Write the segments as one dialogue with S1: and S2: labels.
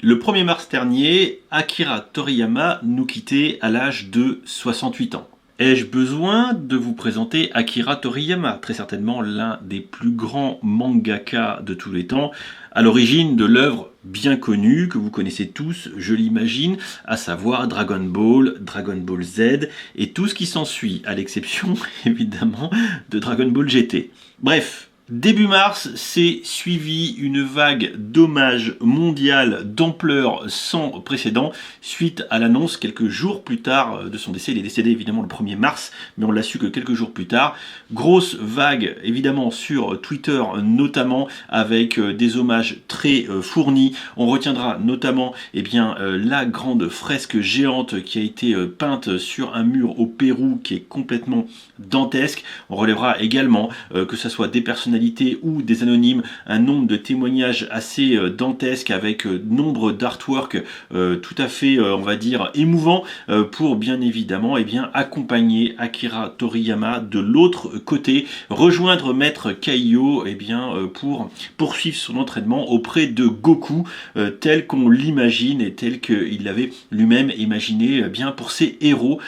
S1: Le 1er mars dernier, Akira Toriyama nous quittait à l'âge de 68 ans. Ai-je besoin de vous présenter Akira Toriyama, très certainement l'un des plus grands mangaka de tous les temps, à l'origine de l'œuvre bien connue que vous connaissez tous, je l'imagine, à savoir Dragon Ball, Dragon Ball Z et tout ce qui s'ensuit, à l'exception évidemment de Dragon Ball GT. Bref. Début mars, s'est suivi une vague d'hommages mondial d'ampleur sans précédent suite à l'annonce quelques jours plus tard de son décès. Il est décédé évidemment le 1er mars, mais on l'a su que quelques jours plus tard. Grosse vague évidemment sur Twitter notamment avec des hommages très fournis. On retiendra notamment la grande fresque géante qui a été peinte sur un mur au Pérou qui est complètement dantesque. On relèvera également que ce soit des personnalités ou des anonymes, un nombre de témoignages assez dantesques avec nombre d'artworks tout à fait, on va dire, émouvants pour bien évidemment accompagner Akira Toriyama de l'autre côté, rejoindre Maître Kaiô pour poursuivre son entraînement auprès de Goku tel qu'on l'imagine et tel qu'il l'avait lui-même imaginé pour ses héros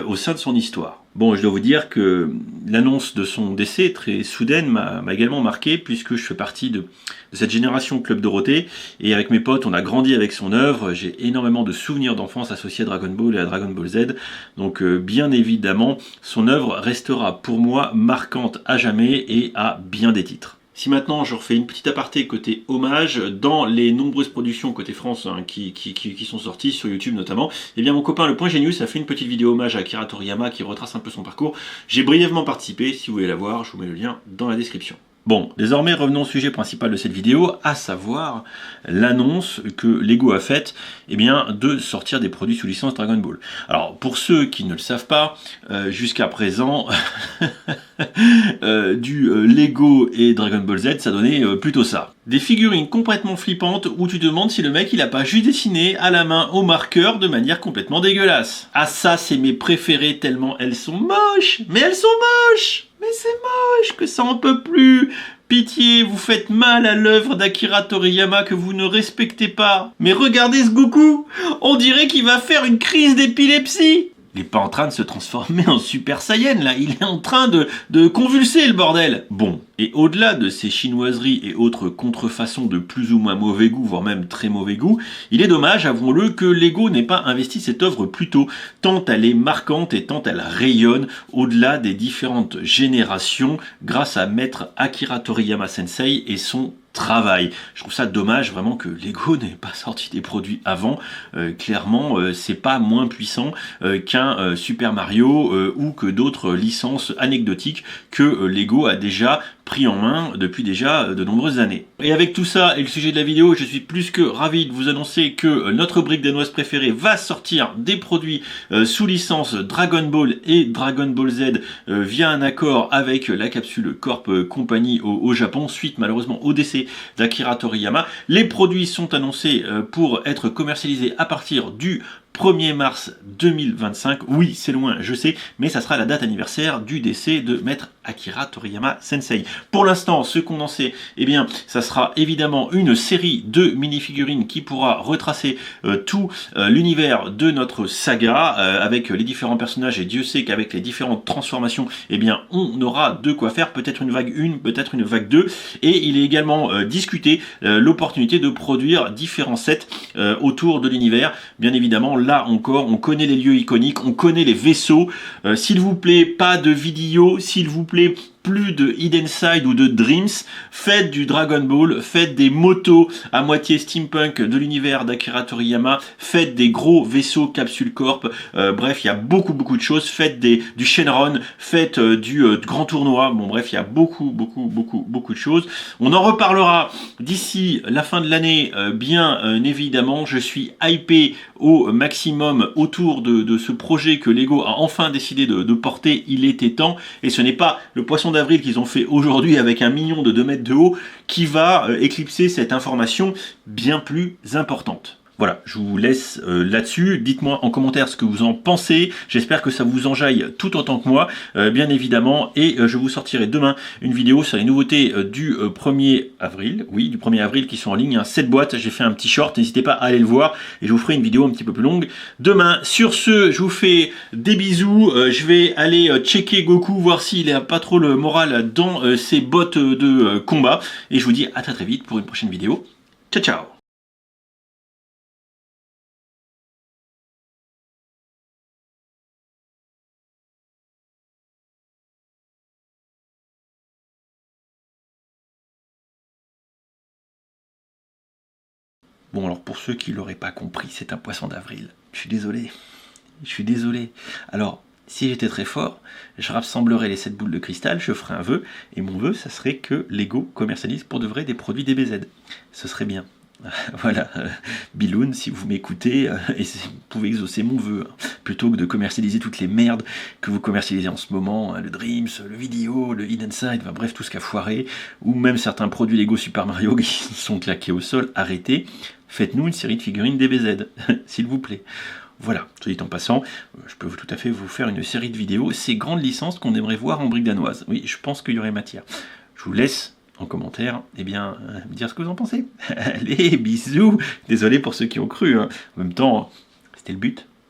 S1: au sein de son histoire. Bon, je dois vous dire que l'annonce de son décès très soudaine m'a également marqué puisque je fais partie de cette génération Club Dorothée et avec mes potes on a grandi avec son œuvre, j'ai énormément de souvenirs d'enfance associés à Dragon Ball et à Dragon Ball Z, donc bien évidemment son œuvre restera pour moi marquante à jamais et à bien des titres. Si maintenant je refais une petite aparté côté hommage, dans les nombreuses productions côté France qui sont sorties sur YouTube notamment, mon copain Le Point Genius a fait une petite vidéo hommage à Akira Toriyama qui retrace un peu son parcours. J'ai brièvement participé, si vous voulez la voir, je vous mets le lien dans la description. Bon, désormais revenons au sujet principal de cette vidéo, à savoir l'annonce que Lego a faite de sortir des produits sous licence Dragon Ball. Alors pour ceux qui ne le savent pas, jusqu'à présent, du Lego et Dragon Ball Z, ça donnait plutôt ça. Des figurines complètement flippantes où tu te demandes si le mec il a pas juste dessiné à la main au marqueur de manière complètement dégueulasse. Ah ça c'est mes préférées tellement elles sont moches, mais elles sont moches. Mais c'est moche, que ça en peut plus. Pitié, vous faites mal à l'œuvre d'Akira Toriyama que vous ne respectez pas. Mais regardez ce Goku, on dirait qu'il va faire une crise d'épilepsie. Il n'est pas en train de se transformer en Super Saiyan, là. Il est en train de convulser, le bordel. Bon, et au-delà de ces chinoiseries et autres contrefaçons de plus ou moins mauvais goût, voire même très mauvais goût, il est dommage, avouons-le, que Lego n'ait pas investi cette œuvre plus tôt, tant elle est marquante et tant elle rayonne au-delà des différentes générations grâce à Maître Akira Toriyama Sensei et son travail. Je trouve ça dommage vraiment que Lego n'ait pas sorti des produits avant. Clairement, c'est pas moins puissant qu'un Super Mario ou que d'autres licences anecdotiques que Lego a déjà pris en main depuis déjà de nombreuses années. Et avec tout ça et le sujet de la vidéo, je suis plus que ravi de vous annoncer que notre brique danoise préférée va sortir des produits sous licence Dragon Ball et Dragon Ball Z via un accord avec la Capsule Corp Company au Japon, suite malheureusement au décès d'Akira Toriyama. Les produits sont annoncés pour être commercialisés à partir du 1er mars 2025, oui c'est loin je sais, mais ça sera la date anniversaire du décès de Maître Akira Toriyama Sensei. Pour l'instant, ce qu'on en sait, ça sera évidemment une série de mini-figurines qui pourra retracer tout l'univers de notre saga avec les différents personnages, et Dieu sait qu'avec les différentes transformations, on aura de quoi faire, peut-être une vague 1, peut-être une vague 2, et il est également discuté l'opportunité de produire différents sets autour de l'univers, bien évidemment. Là encore, on connaît les lieux iconiques, on connaît les vaisseaux. S'il vous plaît, pas de vidéo, s'il vous plaît, plus de Hidden Side ou de Dreams, faites du Dragon Ball, faites des motos à moitié steampunk de l'univers d'Akira Toriyama, faites des gros vaisseaux Capsule Corp, bref, il y a beaucoup de choses, faites du Shenron, faites du grand tournoi, bon bref, il y a beaucoup de choses. On en reparlera d'ici la fin de l'année, bien évidemment, je suis hypé au maximum autour de ce projet que Lego a enfin décidé de porter, il était temps, et ce n'est pas le poisson d'avril qu'ils ont fait aujourd'hui avec un mignon de 2 mètres de haut qui va éclipser cette information bien plus importante. Voilà, je vous laisse là-dessus. Dites-moi en commentaire ce que vous en pensez. J'espère que ça vous enjaille tout autant que moi, bien évidemment. Et je vous sortirai demain une vidéo sur les nouveautés du 1er avril. Oui, du 1er avril qui sont en ligne. 7 boîtes, j'ai fait un petit short, n'hésitez pas à aller le voir. Et je vous ferai une vidéo un petit peu plus longue demain. Sur ce, je vous fais des bisous. Je vais aller checker Goku, voir s'il n'a pas trop le moral dans ses bottes de combat. Et je vous dis à très vite pour une prochaine vidéo. Ciao, ciao! Bon, alors pour ceux qui ne l'auraient pas compris, c'est un poisson d'avril. Je suis désolé. Je suis désolé. Alors, si j'étais très fort, je rassemblerais les 7 boules de cristal, je ferais un vœu, et mon vœu, ça serait que Lego commercialise pour de vrai des produits DBZ. Ce serait bien. Voilà, Biloun, si vous m'écoutez, et vous pouvez exaucer mon vœu, hein, plutôt que de commercialiser toutes les merdes que vous commercialisez en ce moment, hein, le Dreams, le Vidéo, le Hidden Side, enfin, bref, tout ce qui a foiré, ou même certains produits Lego Super Mario qui sont claqués au sol, arrêtez, faites-nous une série de figurines DBZ, s'il vous plaît. Voilà, tout dit en passant, je peux tout à fait vous faire une série de vidéos, ces grandes licences qu'on aimerait voir en briques danoises. Oui, je pense qu'il y aurait matière. Je vous laisse en commentaire, me dire ce que vous en pensez. Allez, bisous. Désolé pour ceux qui ont cru, hein. En même temps, c'était le but.